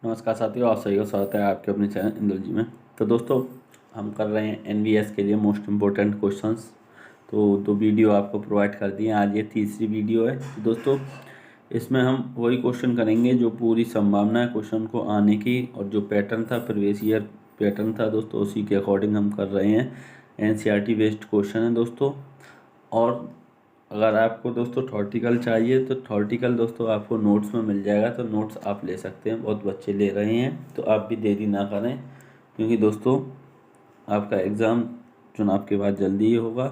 नमस्कार साथियों, आप सभी का स्वागत है आपके अपने चैनल इंदुल जी में। तो दोस्तों, हम कर रहे हैं एनवीएस के लिए मोस्ट इम्पोर्टेंट क्वेश्चंस। तो 2 वीडियो आपको प्रोवाइड कर दिए हैं, आज ये तीसरी वीडियो है। तो दोस्तों, इसमें हम वही क्वेश्चन करेंगे जो पूरी संभावना है क्वेश्चन को आने की, और जो पैटर्न था प्रीवियस ईयर पैटर्न था दोस्तों, उसी के अकॉर्डिंग हम कर रहे हैं। एनसीईआरटी बेस्ड क्वेश्चन है दोस्तों। और अगर आपको दोस्तों थॉर्टिकल चाहिए तो थॉर्टिकल दोस्तों आपको नोट्स में मिल जाएगा, तो नोट्स आप ले सकते हैं। बहुत बच्चे ले रहे हैं, तो आप भी देरी ना करें, क्योंकि दोस्तों आपका एग्ज़ाम चुनाव के बाद जल्दी ही होगा।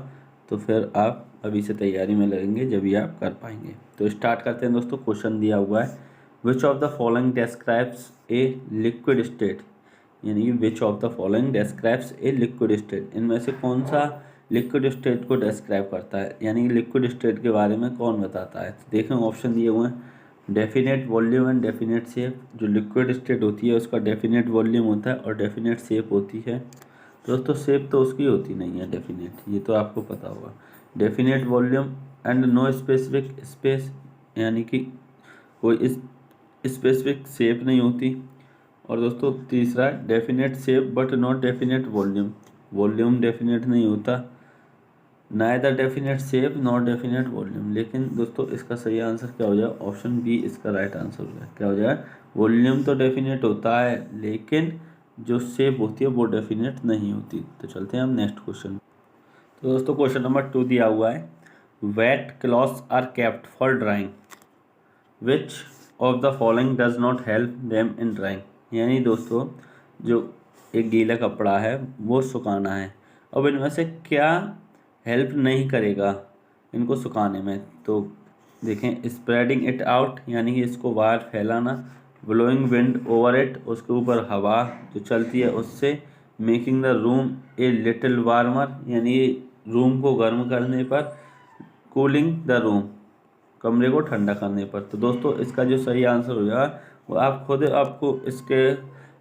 तो फिर आप अभी से तैयारी में लगेंगे, जब भी आप कर पाएंगे। तो स्टार्ट करते हैं दोस्तों। क्वेश्चन दिया हुआ है, विच of the following describes a liquid state, यानी कि विच of the following describes a liquid state, इनमें से कौन सा लिक्विड स्टेट को डिस्क्राइब करता है, यानी कि लिक्विड स्टेट के बारे में कौन बताता है। तो देखें, ऑप्शन दिए हुए हैं, definite volume and definite shape. जो लिक्विड स्टेट होती है उसका डेफिनेट वॉल्यूम होता है और डेफिनेट शेप होती है। दोस्तों शेप तो उसकी होती नहीं है डेफिनेट, ये तो आपको पता होगा। Definite volume and no specific space, यानी कि कोई इस स्पेसिफिक शेप नहीं होती। और दोस्तों तीसरा, definite shape but not definite volume, volume definite नहीं होता, neither definite shape not definite volume. लेकिन दोस्तों इसका सही आंसर क्या हो जाएगा, ऑप्शन बी इसका राइट आंसर हो जाएगा। क्या हो जाएगा, वॉल्यूम तो डेफिनेट होता है, लेकिन जो शेप होती है वो डेफिनेट नहीं होती। तो चलते हैं हम नेक्स्ट क्वेश्चन। तो दोस्तों क्वेश्चन नंबर 2 दिया हुआ है, wet clothes are kept for drying, which of the following does not help them in drying. यानी दोस्तों जो एक गीला कपड़ा है वो सुखाना है, अब इनमें से क्या हेल्प नहीं करेगा इनको सुखाने में। तो देखें, स्प्रेडिंग इट आउट, यानी कि इसको बाहर फैलाना, ब्लोइंग विंड ओवर इट, उसके ऊपर हवा जो चलती है उससे, making the room a little warmer, यानी रूम को गर्म करने पर, कूलिंग द रूम, कमरे को ठंडा करने पर। तो दोस्तों इसका जो सही आंसर हो जाएगा वो आप खुद आपको इसके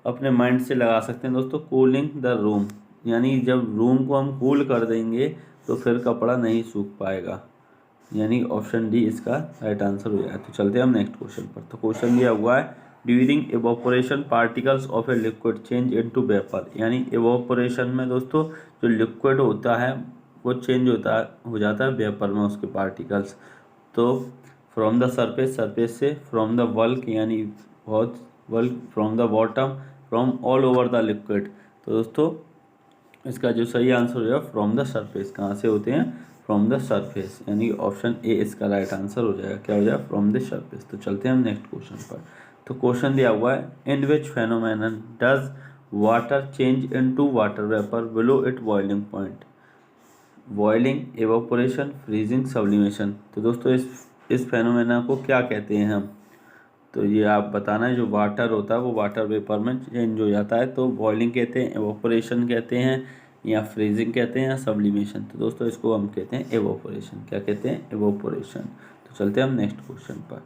अपने माइंड से लगा सकते हैं दोस्तों, कूलिंग द रूम, यानी जब रूम को हम कूल कर देंगे तो फिर कपड़ा नहीं सूख पाएगा, यानी ऑप्शन डी इसका राइट आंसर हो जाएगा। तो चलते हैं हम नेक्स्ट क्वेश्चन पर। तो क्वेश्चन दिया हुआ है, during evaporation particles of a liquid change into vapour, यानी एवोपोरेशन में दोस्तों जो लिक्विड होता है वो चेंज हो जाता है वेपर में, उसके पार्टिकल्स। तो फ्रॉम द सरफेस, सरफेस से, फ्रॉम द वल्क, यानी बहुत walk, from the bottom, from all over the liquid. तो दोस्तों इसका जो सही आंसर हो जाएगा फ्रॉम द सरफेस। कहाँ से होते हैं, फ्रॉम द सरफेस, यानी ऑप्शन ए इसका राइट आंसर हो जाएगा। क्या हो जाएगा, फ्रॉम द सरफेस। तो चलते हैं हम नेक्स्ट क्वेश्चन पर। तो क्वेश्चन दिया हुआ है, in which phenomenon does water change into water vapour below it boiling point, boiling, evaporation, freezing, sublimation. तो दोस्तों इस फेनोमेना को क्या कहते हैं हम, तो ये आप बताना है। जो वाटर होता है वो वाटर वेपर में चेंज हो जाता है, तो बॉइलिंग कहते हैं, एवापोरेशन कहते हैं, या फ्रीजिंग कहते हैं, या सब्लिमेशन। तो दोस्तों इसको हम कहते हैं एवापोरेशन। क्या कहते हैं, एवापोरेशन। तो चलते हैं हम नेक्स्ट क्वेश्चन पर।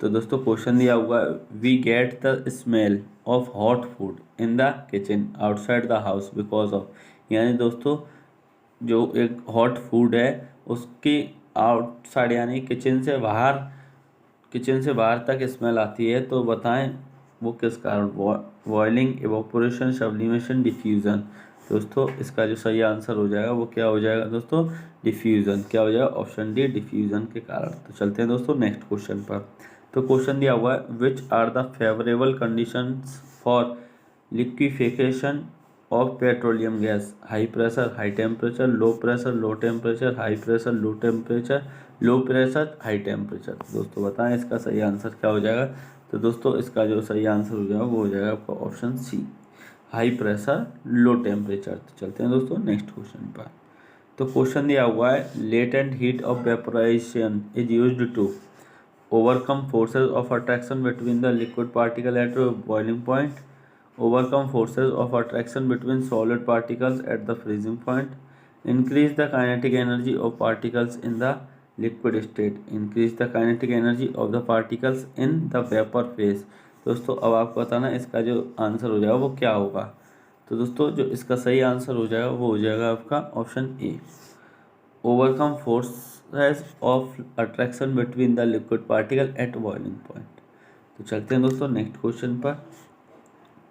तो दोस्तों क्वेश्चन दिया हुआ है, we get the smell of hot food in the kitchen outside the house because of, यानी दोस्तों जो एक हॉट फूड है उसकी आउटसाइड, यानी किचन से बाहर तक स्मेल आती है, तो बताएं वो किस कारण, बॉइलिंग, एवापोरेशन, सब्लिमेशन, डिफ्यूज़न। दोस्तों इसका जो सही आंसर हो जाएगा वो क्या हो जाएगा दोस्तों, डिफ्यूज़न। क्या हो जाएगा, ऑप्शन डी, डिफ्यूज़न के कारण। तो चलते हैं दोस्तों नेक्स्ट क्वेश्चन पर। तो क्वेश्चन दिया हुआ है, which are the favourable conditions for liquefaction of petroleum gas, high pressure, high temperature, low pressure, low temperature, high pressure, low temperature, low pressure, high temperature. दोस्तों बताएं इसका सही आंसर क्या हो जाएगा। तो दोस्तों इसका जो सही आंसर हो जाएगा वो हो जाएगा आपका option C, high pressure, low temperature. तो चलते हैं दोस्तों नेक्स्ट क्वेश्चन पर। तो क्वेश्चन दिया हुआ है, latent heat of vaporisation is used to overcome forces of attraction between the liquid particle at boiling point, overcome forces of attraction between solid particles at the freezing point, increase the kinetic energy of particles in the liquid state, increase the kinetic energy of the particles in the vapor phase। दोस्तों अब आपको बताना इसका जो answer हो जाएगा वो क्या होगा। तो दोस्तों जो इसका सही आंसर हो जाएगा वो हो जाएगा आपका option A, overcome forces of attraction between the liquid particle at boiling point. तो चलते हैं दोस्तों नेक्स्ट क्वेश्चन पर।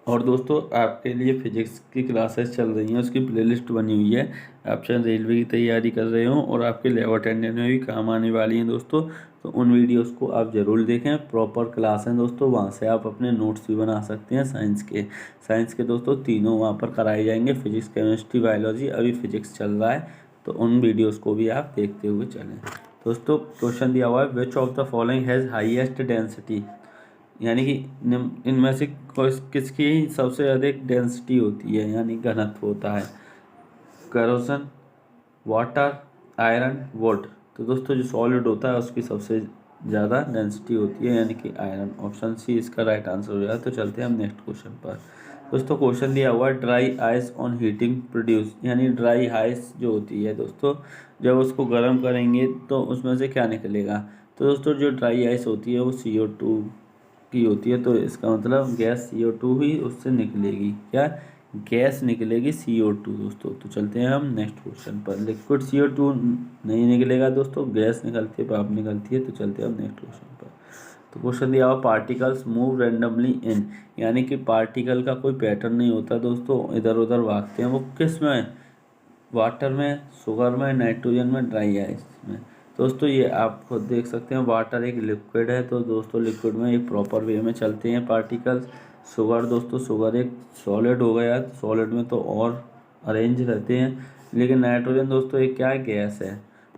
और दोस्तों आपके लिए फिजिक्स की क्लासेस चल रही हैं, उसकी प्लेलिस्ट बनी हुई है। आप चाहे रेलवे की तैयारी कर रहे हो और आपके लैब अटेंडेंट में भी काम आने वाली हैं दोस्तों, तो उन वीडियोस को आप ज़रूर देखें। प्रॉपर क्लास हैं दोस्तों, वहाँ से आप अपने नोट्स भी बना सकते हैं। साइंस के दोस्तों तीनों वहाँ पर कराए जाएंगे, फिजिक्स, केमिस्ट्री, बायोलॉजी। अभी फिजिक्स चल रहा है, तो उन वीडियोज़ को भी आप देखते हुए चलें। दोस्तों क्वेश्चन दिया हुआ है, विच of the following has highest density, यानी कि इनमें से किसकी सबसे अधिक डेंसिटी होती है, यानी घनत्व होता है। कैरोसन, वाटर, आयरन, वुड। तो दोस्तों जो सॉलिड होता है उसकी सबसे ज़्यादा डेंसिटी होती है, यानी कि आयरन। ऑप्शन सी इसका राइट आंसर हो जाएगा। तो चलते हैं हम नेक्स्ट क्वेश्चन पर। दोस्तों क्वेश्चन दिया हुआ है, dry ice on heating produce, यानी ड्राई आइस जो होती है दोस्तों, जब उसको गर्म करेंगे तो उसमें से क्या निकलेगा। तो दोस्तों जो ड्राई आइस होती है वो CO2 की होती है, तो इसका मतलब गैस CO2 ही उससे निकलेगी। क्या गैस निकलेगी CO2 दोस्तों। तो चलते हैं हम नेक्स्ट क्वेश्चन पर। लिक्विड CO2 नहीं निकलेगा दोस्तों, गैस निकलती है, भाप निकलती है। तो चलते हैं हम नेक्स्ट क्वेश्चन पर। तो क्वेश्चन दिया हुआ, पार्टिकल्स मूव रेंडमली इन, यानी कि पार्टिकल का कोई पैटर्न नहीं होता दोस्तों, इधर उधर भागते हैं। वो किस में, वाटर में, शुगर में, नाइट्रोजन में, ड्राई आइस में। दोस्तों ये आप खुद देख सकते हैं, वाटर एक लिक्विड है, तो दोस्तों लिक्विड में एक प्रॉपर वे में चलते हैं पार्टिकल्स। शुगर दोस्तों, शुगर एक सॉलिड हो गया, सॉलिड में तो और अरेंज रहते हैं। लेकिन नाइट्रोजन दोस्तों एक क्या है, गैस है।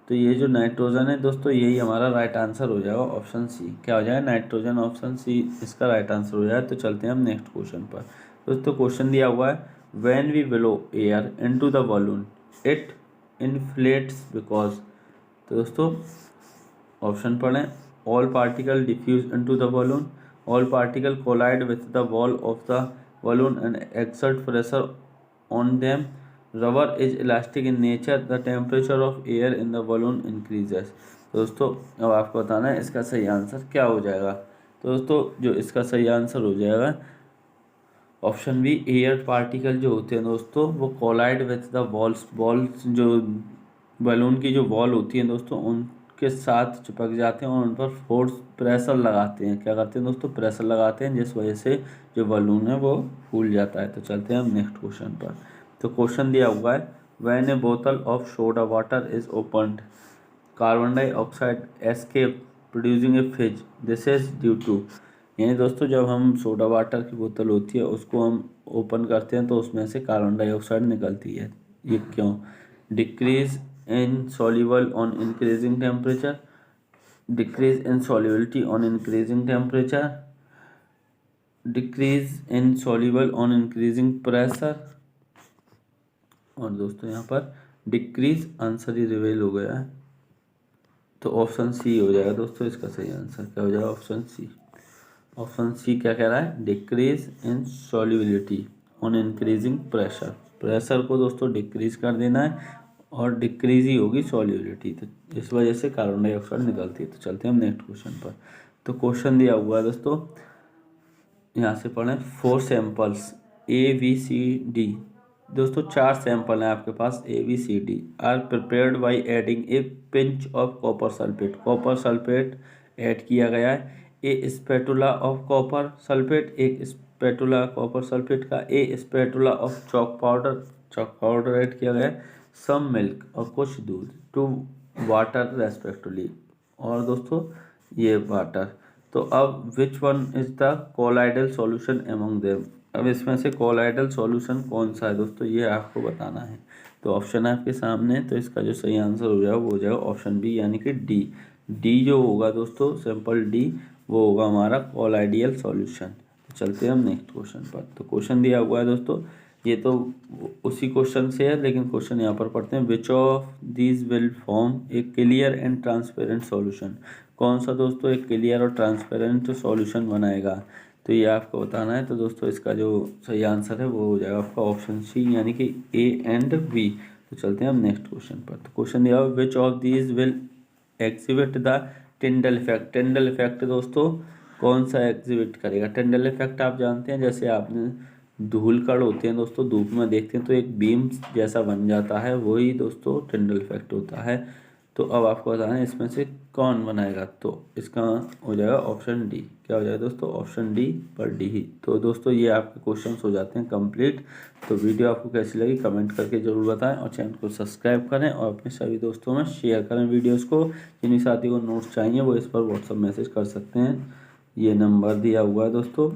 तो ये जो नाइट्रोजन है दोस्तों, यही हमारा राइट आंसर हो जाएगा। ऑप्शन सी क्या हो जाएगा, नाइट्रोजन। ऑप्शन सी इसका राइट आंसर हो जाएगा। तो चलते हैं हम नेक्स्ट क्वेश्चन पर। दोस्तों क्वेश्चन दिया हुआ है, when we blow air into the balloon it inflates because. तो दोस्तों ऑप्शन पढ़ें, all particle diffuse into the balloon, all particle collide with the wall of the balloon and exert pressure on them, rubber is elastic in nature, the temperature of air in the balloon increases. दोस्तों अब आपको बताना है इसका सही answer क्या हो जाएगा। तो दोस्तों जो इसका सही आंसर हो जाएगा ऑप्शन बी, एयर पार्टिकल जो होते हैं दोस्तों वो कोलाइड विथ द बॉल्स जो बलून की जो वॉल होती है दोस्तों उनके साथ चिपक जाते हैं और उन पर फोर्स प्रेशर लगाते हैं। क्या करते हैं दोस्तों, प्रेशर लगाते हैं, जिस वजह से जो बलून है वो फूल जाता है। तो चलते हैं हम नेक्स्ट क्वेश्चन पर। तो क्वेश्चन दिया हुआ है, व्हेन ए बोतल of soda water is opened carbon dioxide escape producing a fizz, this is due to. यानी दोस्तों जब हम सोडा वाटर की बोतल होती है उसको हम ओपन करते हैं तो उसमें से कार्बन डाइऑक्साइड निकलती है, ये क्यों। Decrease in soluble on increasing temperature, decrease in solubility on increasing temperature, decrease in soluble on increasing pressure, और दोस्तों यहाँ पर डिक्रीज आंसर ही रिवेल हो गया है। तो ऑप्शन सी हो जाएगा दोस्तों इसका सही आंसर। क्या हो जाएगा, ऑप्शन सी। ऑप्शन सी क्या कह रहा है, decrease in solubility on increasing pressure. Pressure को दोस्तों डिक्रीज कर देना है और डिक्रीज ही होगी सॉल्युबिलिटी, तो इस वजह से कार्बन डाइऑक्साइड निकलती है। तो चलते हैं हम नेक्स्ट क्वेश्चन पर। तो क्वेश्चन दिया हुआ है दोस्तों, यहाँ से पढ़ें, 4 सैंपल्स ABCD। दोस्तों 4 सैंपल हैं आपके पास ABCD are prepared by adding a pinch of copper sulphate. Copper sulphate add किया गया है। A spatula of copper sulphate, एक स्पैटुला कॉपर सल्फेट का। A spatula of chalk powder add किया गया है। सम मिल्क और कुछ दूध, टू वाटर रेस्पेक्टिवली, और दोस्तों ये वाटर। तो अब which one is the colloidal solution among them. अब इसमें से कोलाइडल सॉल्यूशन कौन सा है दोस्तों, ये आपको बताना है। तो ऑप्शन है आपके सामने, तो इसका जो सही आंसर हो जाएगा वो हो जाएगा ऑप्शन बी, यानी कि डी जो होगा दोस्तों, सिंपल डी, वो होगा हमारा कोलाइडियल सॉल्यूशन। तो चलते हैं हम नेक्स्ट क्वेश्चन पर। तो क्वेश्चन दिया हुआ है दोस्तों, ये तो उसी क्वेश्चन से है, लेकिन क्वेश्चन यहाँ पर पढ़ते हैं, which of these will form A clear and transparent solution. कौन सा दोस्तों एक क्लियर और ट्रांसपेरेंट सॉल्यूशन बनाएगा, तो ये आपको बताना है। तो दोस्तों इसका जो सही आंसर है वो हो जाएगा आपका ऑप्शन सी, यानी कि A एंड B। तो चलते हैं हम नेक्स्ट क्वेश्चन पर। तो क्वेश्चन दिया हुआ, which of these will exhibit the Tyndall effect. Tyndall effect दोस्तों कौन सा एग्जिबिट करेगा। टिंडल इफेक्ट आप जानते हैं, जैसे आपने धूल कण होते हैं दोस्तों, धूप में देखते हैं तो एक बीम जैसा बन जाता है, वही दोस्तों टिंडल इफेक्ट होता है। तो अब आपको बताना है इसमें से कौन बनाएगा, तो इसका हो जाएगा ऑप्शन डी। क्या हो जाएगा दोस्तों, ऑप्शन डी पर डी ही। तो दोस्तों ये आपके क्वेश्चंस हो जाते हैं कंप्लीट। तो वीडियो आपको कैसी लगी कमेंट करके ज़रूर बताएं और चैनल को सब्सक्राइब करें और अपने सभी दोस्तों में शेयर करें वीडियोज़ को। जिन भी साथी को नोट्स चाहिए वो इस पर व्हाट्सअप मैसेज कर सकते हैं, ये नंबर दिया हुआ है दोस्तों,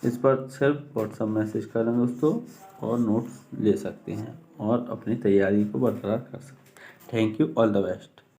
इस पर सिर्फ व्हाट्सअप मैसेज करें दोस्तों और नोट्स ले सकते हैं और अपनी तैयारी को बरकरार कर सकते हैं। Thank you, all the best.